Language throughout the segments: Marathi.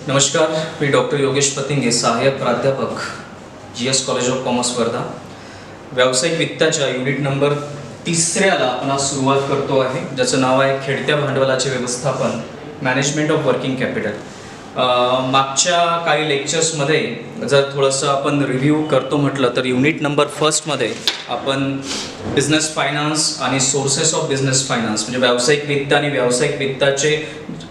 नमस्कार, मी डॉक्टर योगेश पतिंगे, सहाय्यक प्राध्यापक GS college of commerce Wardha. व्यावसायिक वित्ताच्या युनिट नंबर 3ऱ्याला आपण आज सुरुवात करतो आहे, ज्याचं नाव आहे खेळत्या भांडवलाचे व्यवस्थापन, मॅनेजमेंट ऑफ वर्किंग कॅपिटल. मागच्या काही लेक्चर्समध्ये जर थोडंसं आपण रिव्ह्यू करतो म्हटलं तर युनिट नंबर 1मध्ये आपण बिझनेस फायनान्स आणि सोर्सेस ऑफ बिझनेस फायनान्स म्हणजे व्यावसायिक वित्त आणि व्यावसायिक वित्ताचे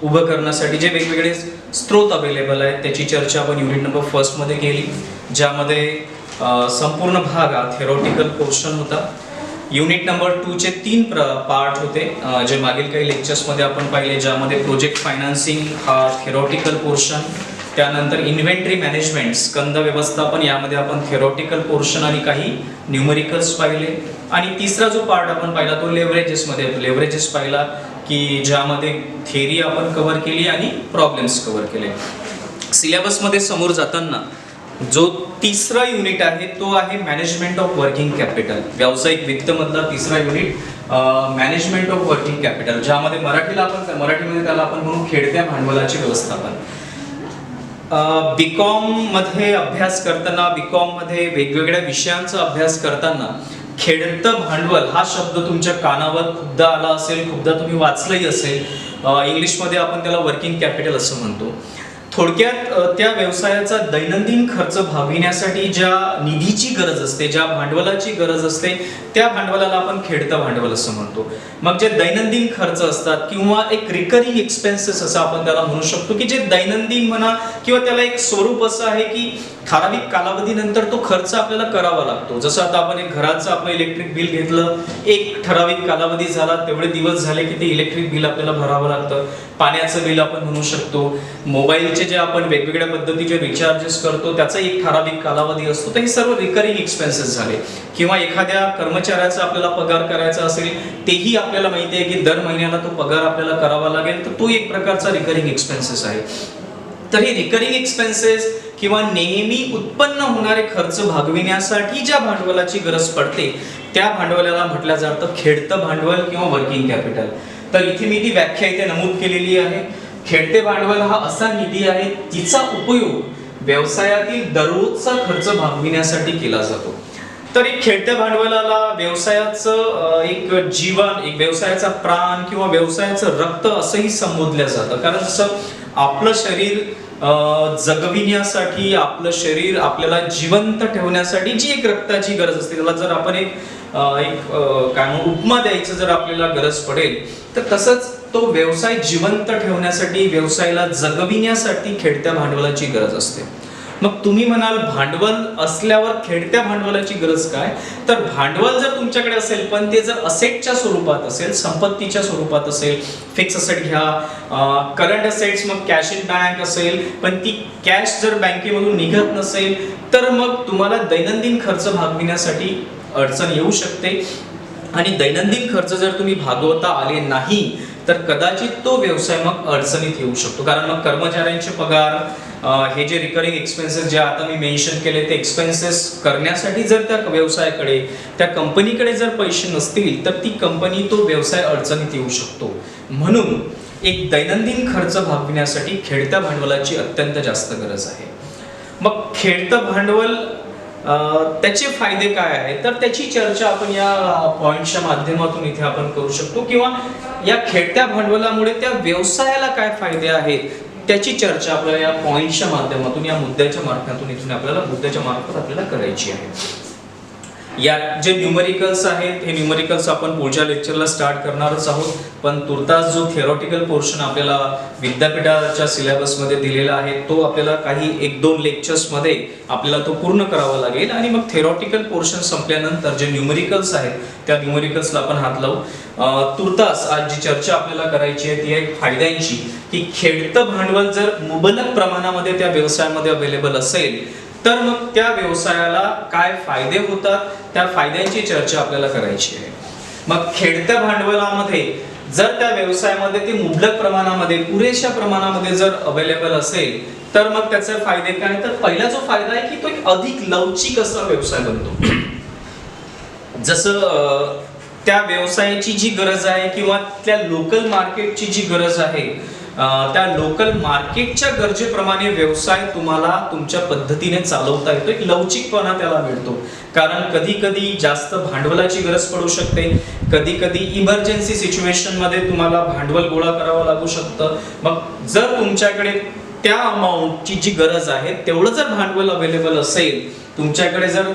उभं करण्यासाठी जे वेगवेगळे स्रोत अवेलेबल आहेत त्याची चर्चा आपण युनिट नंबर 1मध्ये केली, ज्यामध्ये संपूर्ण भाग हा थेरॉटिकल पोर्शन होता. युनिट नंबर 2चे 3 पार्ट होते, जे मागील काही लेक्चर्समध्ये आपण पाहिले, ज्यामध्ये प्रोजेक्ट फायनान्सिंग हा थेरॉटिकल पोर्शन, त्यानंतर इन्व्हेंटरी मॅनेजमेंट स्कंद व्यवस्थापन, यामध्ये आपण थेरॉटिकल पोर्शन आणि काही न्यूमरिकल्स पाहिले, आणि तिसरा जो पार्ट आपण पाहिला तो लेव्हरेजेसमध्ये. लेव्हरेजेस पाहिला की ज्यामध्ये थेरी आपण कव्हर केली आणि प्रॉब्लेम्स कव्हर केले. सिलेबसमध्ये समोर जाताना जो तिसरा युनिट आहे तो आहे मॅनेजमेंट ऑफ वर्किंग कॅपिटल. व्यावसायिक वित्त मधला तिसरा unit management of working capital, ज्यामध्ये मराठीमध्ये त्याला आपण म्हणू खेळत्या भांडवलाचे व्यवस्थापन. बीकॉम मध्ये अभ्यास करताना, बीकॉम मध्ये वेगवेगळ्या विषयांचा अभ्यास करताना खेळतं भांडवल हा शब्द तुमच्या कानावर खूपदा आला असेल, खूपदा तुम्ही वाचलंही असेल. इंग्लिशमध्ये आपण त्याला वर्किंग कॅपिटल असं म्हणतो. थोडक्यात त्या व्यवसायाचा दैनंदिन खर्च भागविण्यासाठी ज्या निधीची गरज असते, ज्या भांडवलाची गरज असते, त्या भांडवलाला आपण खेळतं भांडवल असं म्हणतो. मग जे दैनंदिन खर्च असतात किंवा एक रिकरिंग एक्सपेन्सेस असं आपण त्याला म्हणू शकतो, की जे दैनंदिन म्हणा किंवा त्याला एक स्वरूप असं आहे की ठराविक कालावधीनंतर तो खर्च आपल्याला करावा लागतो. जसं आता आपण एक घराचं आपलं इलेक्ट्रिक बिल घेतलं, एक ठराविक कालावधी झाला, तेवढे दिवस झाले की ते इलेक्ट्रिक बिल आपल्याला भरावं लागतं. पाण्याचं बिल आपण म्हणू शकतो. मोबाईलचे जे आपण वेगवेगळ्या पद्धतीचे रिचार्जेस करतो त्याचा एक ठराविक कालावधी असतो. तर हे सर्व रिकरिंग एक्सपेन्सेस झाले. किंवा एखाद्या कर्मचाऱ्याचा आपल्याला पगार करायचा असेल, तेही आपल्याला माहिती आहे की दर महिन्याला तो पगार आपल्याला करावा लागेल, तर तो एक प्रकारचा रिकरिंग एक्सपेन्सेस आहे. तर हे रिकरिंग एक्सपेन्सेस किंवा नेहमी उत्पन्न होणारे खर्च भागविण्यासाठी ज्या भांडवलाची गरज पडते त्या भांडवलाला म्हटलं जातं खेळतं भांडवल किंवा वर्किंग कॅपिटल. तर इथे मी ती व्याख्या इथे नमूद केलेली आहे. खेळते भांडवल हा असा निधी आहे तिचा उपयोग व्यवसायातील दररोजचा खर्च भागविण्यासाठी केला जातो. तर एक खेळत्या भांडवलाला व्यवसायाचं एक जीवन, एक व्यवसायाचा प्राण किंवा व्यवसायाचं रक्त असंही संबोधलं जातं. कारण जसं आपलं शरीर जगविण्यासाठी, आपलं शरीर आपल्याला जिवंत ठेवण्यासाठी जी एक रक्ताची गरज असते, त्याला जर आपण एक काय उपमा द्यायचं जर आपल्याला गरज पडेल, तर तसंच तो व्यवसाय जिवंत ठेवण्यासाठी, व्यवसायाला जगविण्यासाठी खेळत्या भांडवलाची गरज असते. मग तुम्ही म्हणाल भांडवल असल्यावर खेळत्या भांडवलाची गरज काय? तर भांडवल जर तुमच्याकडे असेल पण ते जर असेटच्या स्वरूपात असेल, संपत्तीच्या स्वरूपात असेल, फिक्स असेट घ्या, करंट असेट्स, मग कॅश इन बँक असेल, पण ती कॅश जर बँकेमधून निघत नसेल, तर मग तुम्हाला दैनंदिन खर्च भागविण्यासाठी अडचण येऊ शकते. आणि दैनंदिन खर्च जर तुम्ही भागवता आले नाही तर कदाचित तो व्यवसाय मग अडचणीत येऊ शकतो. कारण मग कर्मचाऱ्यांचे पगार, हे जे रिकरिंग एक्सपेन्सेस जे आता मी मेन्शन केले, ते एक्सपेन्सेस करण्यासाठी जर त्या व्यवसायाकडे, त्या कंपनीकडे जर पैसे नसतील तर ती कंपनी, तो व्यवसाय अडचणीत येऊ शकतो. म्हणून एक दैनंदिन खर्च भागविण्यासाठी खेळत्या भांडवलाची अत्यंत जास्त गरज आहे. मग खेळतं भांडवल त्याचे फायदे काय आहेत, तर त्याची चर्चा आपण या पॉइंटच्या माध्यमातून इथे आपण करू शकतो, किंवा या खेळत्या भांडवलामुळे त्या व्यवसायाला काय फायदे आहेत त्याची चर्चा आपल्याला या पॉइंटच्या माध्यमातून, या मुद्द्याच्या मार्फतून इथून आपल्याला करायची आहे. या जे न्यूमरिकल्स आहेत, हे न्यूमरिकल्स आपण पुढच्या लेक्चरला स्टार्ट करणारच आहोत, पण तुर्तास जो थेरॉटिकल पोर्शन आपल्याला विद्यापीठाच्या सिलेबसमध्ये दिलेला आहे तो आपल्याला काही 1-2 लेक्चर्समध्ये आपल्याला तो पूर्ण करावा लागेल. आणि मग थेरॉटिकल पोर्शन संपल्यानंतर जे न्यूमरिकल्स आहेत त्या न्यूमरिकल्सला आपण हात लावू. तुर्तास आज जी चर्चा आपल्याला करायची आहे ती आहे फायद्यांची, की खेळतं भांडवल जर मुबलक प्रमाणामध्ये त्या व्यवसायामध्ये अवेलेबल असेल तर मग त्या व्यवसायाला काय फायदे होतात, त्या फायद्यांची चर्चा आपल्याला करायची आहे. मग खेळत्या भांडवलामध्ये जर त्या व्यवसायामध्ये ते मुबलक प्रमाणामध्ये, पुरेशा प्रमाणामध्ये जर अवेलेबल असेल तर मग त्याचे फायदे काय? तर पहिला जो फायदा आहे की तो एक अधिक लवचिक असा व्यवसाय बनतो. जसं त्या व्यवसायाची जी गरज आहे किंवा त्या लोकल मार्केटची जी गरज आहे, त्या लोकल मार्केटच्या गरजेप्रमाणे व्यवसाय तुम्हाला तुमच्या पद्धतीने चालवता येतो, एक लवचिकपणा त्याला मिळतो. कारण कधी कधी जास्त भांडवलाची गरज पडू शकते, कधी कधी इमर्जन्सी सिच्युएशन मध्ये तुम्हाला भांडवल गोळा करावं लागू शकतं. मग जर तुमच्याकडे त्या अमाऊंटची जी गरज आहे तेवढं जर भांडवल अवेलेबल असेल, तुमच्याकडे जर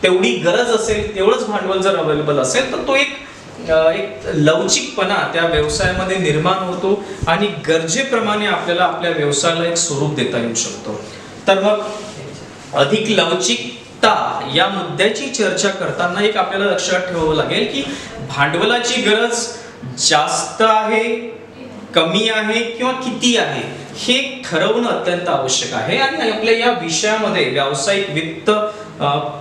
तेवढी गरज असेल, तेवढंच भांडवल जर अवेलेबल असेल, तर तो एक लवचिकपणा त्या व्यवसायामध्ये निर्माण होतो आणि गरजेप्रमाणे आपल्याला आपल्या व्यवसायाला एक स्वरूप देता येऊ शकतो. तर मग अधिक लवचिकता या मुद्द्याची चर्चा करताना एक आपल्याला लक्षात ठेवावं लागेल की भांडवलाची गरज जास्त आहे, कमी आहे किंवा किती आहे हे ठरवणं अत्यंत आवश्यक आहे. आणि आपल्या या विषयामध्ये व्यावसायिक वित्त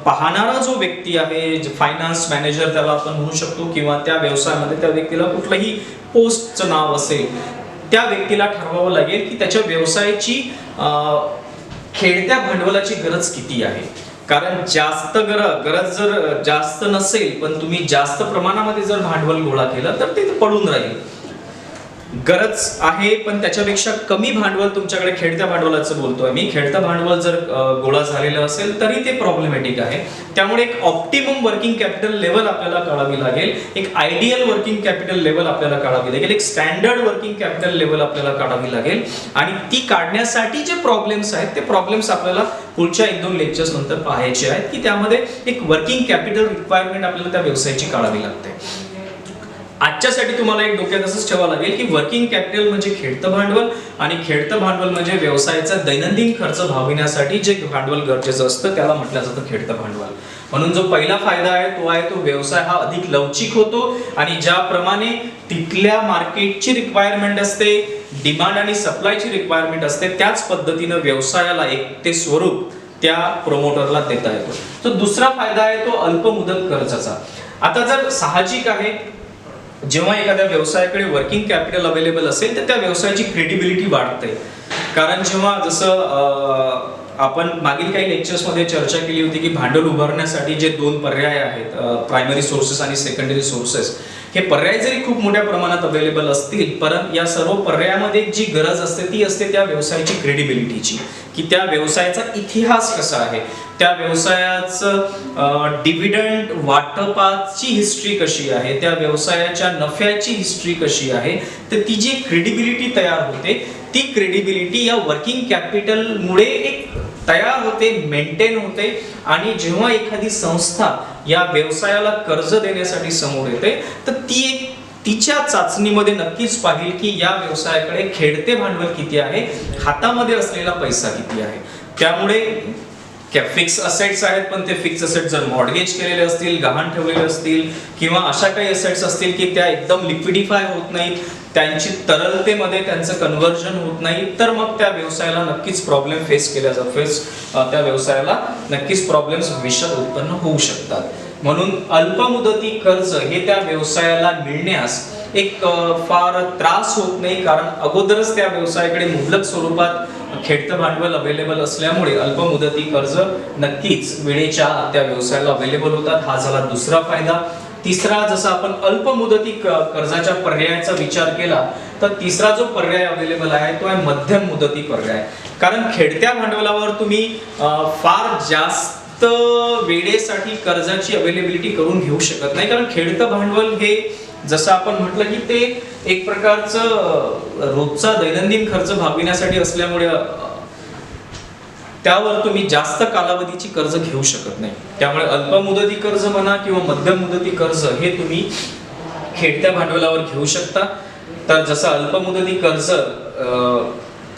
पाहणारा जो व्यक्ती आहे, फायनान्स मॅनेजर त्याला आपण म्हणू शकतो, किंवा त्या व्यवसायामध्ये त्या व्यक्तीला कुठलंही पोस्टचं नाव असेल, त्या व्यक्तीला ठरवावं लागेल की त्याच्या व्यवसायाची खेळत्या भांडवलाची गरज किती आहे. कारण जास्त गरज जर जास्त नसेल पण तुम्ही जास्त प्रमाणामध्ये जर भांडवल गोळा केलं तर ते पडून राहील. गरज आहे पण त्याच्यापेक्षा कमी भांडवल तुमच्याकडे, खेळत्या भांडवलाचं बोलतोय मी, खेळतं भांडवल जर गोळा झालेलं असेल तरी ते प्रॉब्लेमॅटिक आहे. त्यामुळे एक ऑप्टिमम वर्किंग कॅपिटल लेवल आपल्याला काढावी लागेल, एक आयडियल वर्किंग कॅपिटल लेवल आपल्याला काढावी लागेल, एक स्टँडर्ड वर्किंग कॅपिटल लेवल आपल्याला काढावी लागेल. आणि ती काढण्यासाठी जे प्रॉब्लेम्स आहेत ते प्रॉब्लेम्स आपल्याला पुढच्या 1-2 लेक्चर्स नंतर पाहायचे आहेत की त्यामध्ये एक वर्किंग कॅपिटल रिक्वायरमेंट आपल्याला त्या व्यवसायाची काढावी लागते. आजच्यासाठी तुम्हाला एक डोक्यात असंच ठेवावं लागेल की वर्किंग कॅपिटल म्हणजे खेळतं भांडवल आणि खेळतं भांडवल म्हणजे व्यवसायाचा दैनंदिन खर्च भागविण्यासाठी जे भांडवल गरजेचं असतं त्याला म्हटलं जातं खेळतं भांडवल. म्हणून जो पहिला फायदा आहे तो व्यवसाय हा अधिक लवचिक होतो आणि ज्याप्रमाणे तिथल्या मार्केटची रिक्वायरमेंट असते, डिमांड आणि सप्लायची रिक्वायरमेंट असते, त्याच पद्धतीनं व्यवसायाला एक ते स्वरूप त्या प्रोमोटरला देता येतो. तो दुसरा फायदा आहे तो अल्प मुदत कर्जाचा. आता जर साहजिक आहे जेव्हा एखाद्या व्यवसायाकडे वर्किंग कॅपिटल अवेलेबल असेल तर त्या व्यवसायाची क्रेडिबिलिटी वाढते. कारण जेव्हा जसं आपण मागील काही लेक्चर्स मध्ये चर्चा केली होती की भांडवल उभारण्यासाठी जे 2 पर्याय आहेत, प्रायमरी सोर्सेस आणि सेकंडरी सोर्सेस, हे पर्याय जरी खूप मोठ्या प्रमाणात अवेलेबल असतील परंतु या सर्व पर्यायामध्ये जी गरज असते ती असते त्या व्यवसायाची क्रेडिबिलिटीची, की त्या व्यवसायाचा इतिहास कसा आहे, त्या व्यवसायाचं डिव्हिडंड वाटपाची हिस्ट्री कशी आहे, त्या व्यवसायाच्या नफ्याची हिस्ट्री कशी आहे. तर ती जी क्रेडिबिलिटी तयार होते ती क्रेडिबिलिटी या वर्किंग कॅपिटल मुळे एक तयार होते, मेंटेन होते. आणि जेव्हा एखादी संस्था या व्यवसायाला कर्ज देण्यासाठी समोर येते तर ती एक तिच्या चाचणीमध्ये नक्कीच पाहिल की या व्यवसायाकडे खेळते भांडवल किती आहे, हातामध्ये असलेला पैसा किती आहे. त्यामुळे फिक्स असेट्स आहेत पण ते फिक्स असेट जर मॉर्गेज केलेले असतील, गहाण ठेवलेले असतील, किंवा अशा काही असेट्स असतील की त्या एकदम लिक्विडिफाय होत नाहीत, त्यांची तरलतेमध्ये त्यांचं कन्व्हर्जन होत नाही, तर मग त्या व्यवसायाला नक्कीच प्रॉब्लेम फेस केल्या जातात, त्या व्यवसायाला नक्कीच प्रॉब्लेम्स भविष्यात उत्पन्न होऊ शकतात. म्हणून अल्पमुदती कर्ज हे त्या व्यवसायाला मिळण्यास एक फार त्रास होत नाही, कारण अगोदरच त्या व्यवसायाकडे मुबलक स्वरूपात खेळतं भांडवल अवेलेबल असल्यामुळे अल्पमुदती कर्ज नक्कीच वेळेच्या त्या व्यवसायाला अवेलेबल होतात. हा झाला दुसरा फायदा. तिसरा, जसं आपण अल्पमुदती कर्जाच्या पर्यायाचा विचार केला तर तिसरा जो पर्याय अवेलेबल आहे तो आहे मध्यम मुदती पर्याय. कारण खेळत्या भांडवलावर तुम्ही फार जास्त वेळेसाठी कर्जाची अवेलेबिलिटी करून घेऊ शकत नाही, कारण खेळतं भांडवल हे जसं आपण म्हटलं की ते एक प्रकारचं रोजचा दैनंदिन खर्च भागविण्यासाठी असल्यामुळे त्यावर तुम्ही जास्त कालावधीची कर्ज घेऊ शकत नाही. त्यामुळे अल्पमुदती कर्ज म्हणा किंवा मध्यम मुदती कर्ज हे तुम्ही खेळत्या भांडवलावर घेऊ शकता. तर जसं अल्पमुदती कर्ज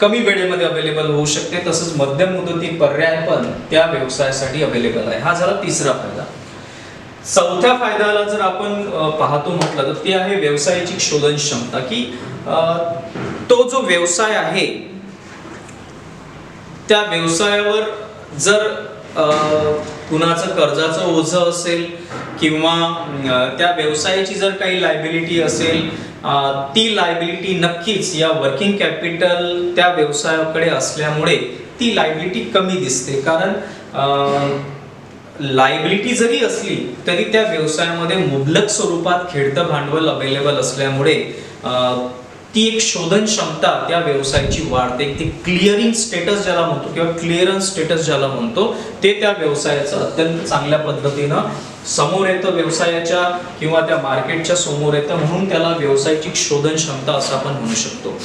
कमी वेळेमध्ये अवेलेबल होऊ शकते, तसंच मध्यम मुदती पर्याय पण त्या व्यवसायासाठी अवेलेबल आहे. हा झाला तिसरा फायदा. चौथ्या फायद्याला जर आपण पाहतो म्हटलं तर ती आहे व्यवसायाची शोधन क्षमता, की तो जो व्यवसाय आहे त्या व्यवसायावर जर कुणाचं कर्जाचं ओझं असेल किंवा त्या व्यवसायाची जर काही लायबिलिटी असेल, ती लायबिलिटी नक्कीच या वर्किंग कॅपिटल त्या व्यवसायाकडे असल्यामुळे ती लायबिलिटी कमी दिसते. कारण लायबिलिटी जरी असली तरी त्या व्यवसायामध्ये मुबलक स्वरूपात खेळतं भांडवल अवेलेबल असल्यामुळे ती एक शोधन क्षमता त्या व्यवसायाची वाढते. ते क्लिअरिंग स्टेटस ज्याला म्हणतो किंवा क्लिअरन्स स्टेटस ज्याला म्हणतो ते त्या व्यवसायाचं अत्यंत चांगल्या पद्धतीनं समोर येतं, व्यवसायाच्या किंवा त्या मार्केटच्या समोर येतं. म्हणून त्याला व्यवसायाची शोधन क्षमता असं आपण म्हणू शकतो.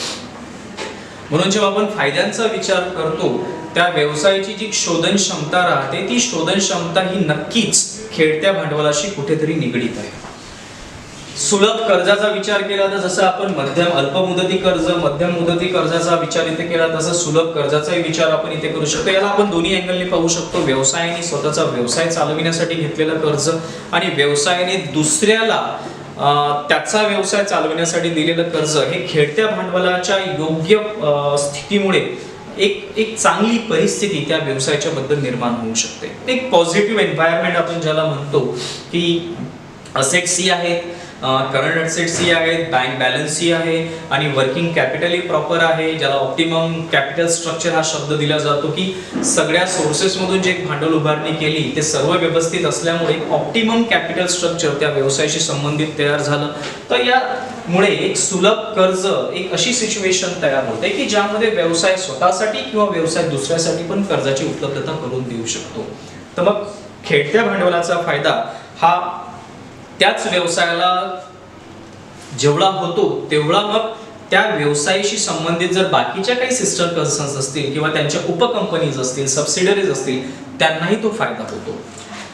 म्हणून जेव्हा आपण फायद्यांचा विचार करतो त्या व्यवसायाची जी शोधन क्षमता राहते ती शोधन क्षमता ही नक्कीच खेळत्या भांडवलाशी कुठेतरी निगडीत आहे. सुलभ कर्जाचा विचार केला तर जसं आपण अल्प मुदती कर्ज, मध्यम मुदती कर्जाचा विचार इथे केला तसं सुलभ कर्जाचाही विचार आपण इथे करू शकतो. याला आपण दोन्ही अँगलने पाहू शकतो. व्यवसायाने स्वतःचा व्यवसाय चालविण्यासाठी घेतलेलं कर्ज आणि व्यवसायाने दुसऱ्याला त्याचा व्यवसाय चालविण्यासाठी दिलेलं कर्ज हे खेळत्या भांडवलाच्या योग्य स्थितीमुळे एक चांगली परिस्थिती त्या व्यवसायाच्या बद्दल निर्माण होऊ शकते. एक पॉझिटिव्ह एन्व्हायरमेंट आपण ज्याला म्हणतो की असेट्स ही आहेत, करंट असेट्स ही आहेत, बँक बॅलन्स ही आहे आणि वर्किंग कॅपिटल ही प्रॉपर आहे. ज्याला ऑप्टिमम कॅपिटल स्ट्रक्चर हा शब्द दिला जातो की सगळ्या सोर्सेस मधून जे भांडवल उभारणी केली ते सर्व व्यवस्थित असल्यामुळे ऑप्टिमम कॅपिटल स्ट्रक्चर त्या व्यवसायाशी संबंधित तयार झालं. तर यामुळे एक सुलभ कर्ज एक अशी सिच्युएशन तयार होते की ज्यामध्ये व्यवसाय स्वतःसाठी किंवा व्यवसाय दुसऱ्यासाठी पण कर्जाची उपलब्धता करून देऊ शकतो. तर मग खेळत्या भांडवलाचा फायदा हा त्याच व्यवसायाला जेवढा होतो तेवढा मग त्या व्यवसायाशी संबंधित जर बाकीच्या काही सिस्टर कन्सर्न्स असतील किंवा त्यांच्या उपकंपनीज असतील, सबसिडरीज असतील, त्यांनाही तो फायदा होतो.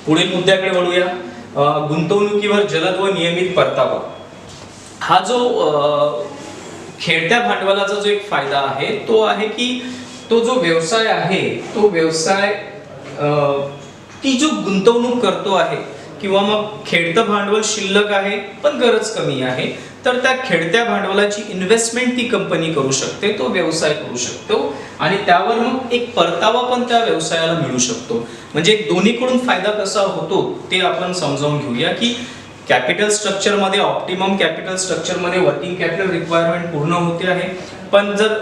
पुढील मुद्द्याकडे वळूया. गुंतवणुकीवर जलद व नियमित परतावा. हा जो खेळत्या भांडवलाचा जो एक फायदा आहे तो आहे की तो जो व्यवसाय आहे तो व्यवसाय ती जो गुंतवणूक करतो आहे किंवा मग खेळतं भांडवल शिल्लक आहे पण गरज कमी आहे तर त्या खेळत्या भांडवलाची इन्व्हेस्टमेंट ती कंपनी करू शकते, तो व्यवसाय करू शकतो आणि त्यावर मग एक परतावा पण त्या व्यवसायाला मिळू शकतो. म्हणजे दोन्हीकडून फायदा कसा होतो ते आपण समजावून घेऊया की कॅपिटल स्ट्रक्चर मध्ये ऑप्टिमम कॅपिटल स्ट्रक्चर मध्ये वर्किंग कॅपिटल रिक्वायरमेंट पूर्ण होते आहे पण जर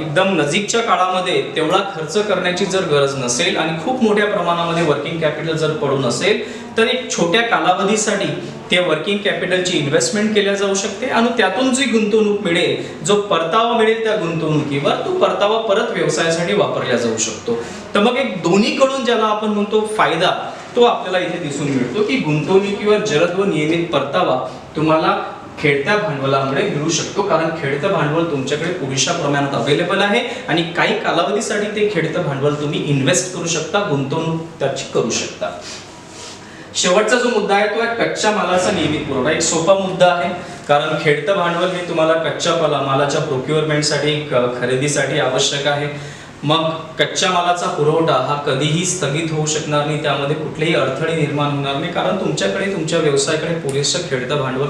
एकदम नजीकच्या काळामध्ये तेवढा खर्च करण्याची जर गरज नसेल आणि खूप मोठ्या प्रमाणामध्ये वर्किंग कॅपिटल जर पडून असेल तर एक छोट्या कालावधीसाठी त्या वर्किंग कॅपिटलची इन्व्हेस्टमेंट केल्या जाऊ शकते आणि त्यातून जी गुंतवणूक मिळेल, जो परतावा मिळेल त्या गुंतवणुकीवर तो परतावा परत व्यवसायासाठी वापरला जाऊ शकतो. तर मग एक दोन्हीकडून ज्याला आपण म्हणतो फायदा तो आपल्याला इथे दिसून मिळतो की गुंतवणुकीवर जलद व नियमित परतावा तुम्हाला खेळत्या भांडवलामुळे मिळू शकतो कारण खेळतं भांडवल तुमच्याकडे पुरेशा प्रमाणात अवेलेबल आहे आणि काही कालावधीसाठी ते खेळतं भांडवल तुम्ही इन्व्हेस्ट करू शकता, गुंतवणूक त्याची करू शकता. शेवटचा जो मुद्दा आहे तो आहे कच्च्या मालाचा नियमित पुरवठा. एक सोपा मुद्दा आहे कारण खेळतं भांडवल हे तुम्हाला कच्च्या मालाच्या प्रोक्युअरमेंटसाठी खरेदीसाठी आवश्यक आहे. मग कच्च्या मालाचा पुरवठा हा कधीही स्थगित होऊ शकणार नाही, त्यामध्ये कुठलेही अडथळे निर्माण होणार नाही कारण तुमच्याकडे तुमच्या व्यवसायाकडे पुरेसं खेळतं भांडवल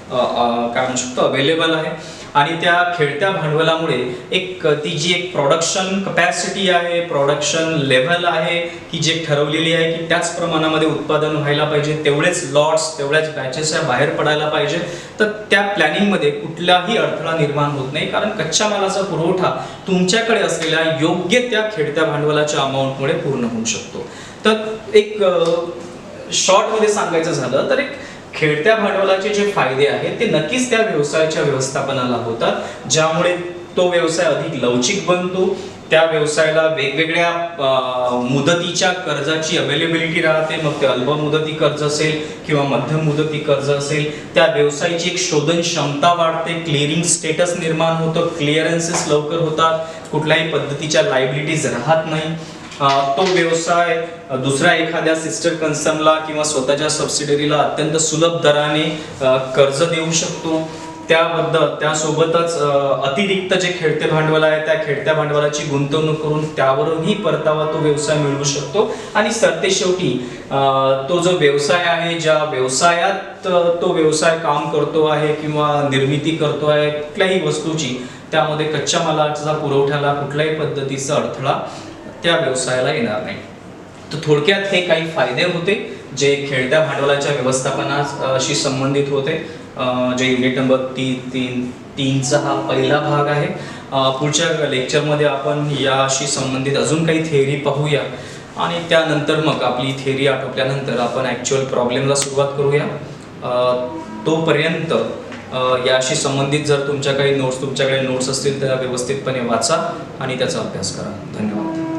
काय म्हणू शकतो अवेलेबल आहे आणि त्या खेळत्या भांडवलामुळे एक ती जी एक प्रोडक्शन कपॅसिटी आहे, प्रोडक्शन लेव्हल आहे की जे ठरवलेली आहे की त्याच प्रमाणामध्ये उत्पादन व्हायला पाहिजे, तेवढेच लॉट्स तेवढ्याच बॅचेस बाहेर पडायला पाहिजे. तर त्या प्लॅनिंगमध्ये कुठलाही अडथळा निर्माण होत नाही कारण कच्च्या मालाचा पुरवठा तुमच्याकडे असलेल्या योग्य त्या खेळत्या भांडवलाच्या अमाऊंटमुळे पूर्ण होऊ शकतो. तर एक शॉर्टमध्ये सांगायचं झालं तर एक खेळत्या भांडवलाचे जे फायदे आहेत ते नक्कीच त्या व्यवसायाच्या व्यवस्थापनाला होतात ज्यामुळे तो व्यवसाय अधिक लवचिक बनतो. त्या व्यवसायाला वेगवेगळ्या मुदतीच्या कर्जाची अवेलेबिलिटी राहते, मग ते अल्प मुदती कर्ज असेल किंवा मध्यम मुदती कर्ज असेल. त्या व्यवसायाची एक शोधन क्षमता वाढते, क्लिअरिंग स्टेटस निर्माण होतं, क्लिअरन्सेस लवकर होतात, कुठल्याही पद्धतीच्या लायबिलिटीज राहत नाही. तो व्यवसाय दुसऱ्या एखाद्या सिस्टर कन्सर्नला किंवा स्वतःच्या सबसिडरीला अत्यंत सुलभ दराने कर्ज देऊ शकतो. त्यासोबतच अतिरिक्त जे खेळते भांडवल आहे त्या खेळत्या भांडवलाची गुंतवणूक करून त्यावरूनही परतावा तो व्यवसाय मिळवू शकतो आणि सरतेशेवटी तो जो व्यवसाय आहे ज्या व्यवसायात तो व्यवसाय काम करतो आहे किंवा निर्मिती करतो आहे कुठल्याही वस्तूची त्यामध्ये कच्च्या मालाचा पुरवठ्याला कुठल्याही पद्धतीचा अडथळा त्या व्यवसायाला येणार नाही. तर थोडक्यात हे काही फायदे होते जे खेळत्या भांडवलाच्या व्यवस्थापनाशी संबंधित होते. जे युनिट नंबर 3चा हा पहिला भाग आहे. पुढच्या लेक्चरमध्ये आपण याशी संबंधित अजून काही थेअरी पाहूया आणि त्यानंतर मग आपली थेअरी आटोपल्यानंतर आपण ॲक्च्युअल प्रॉब्लेमला सुरुवात करूया. तोपर्यंत याशी संबंधित जर तुमच्याकडे नोट्स असतील तर व्यवस्थितपणे वाचा आणि त्याचा अभ्यास करा. धन्यवाद.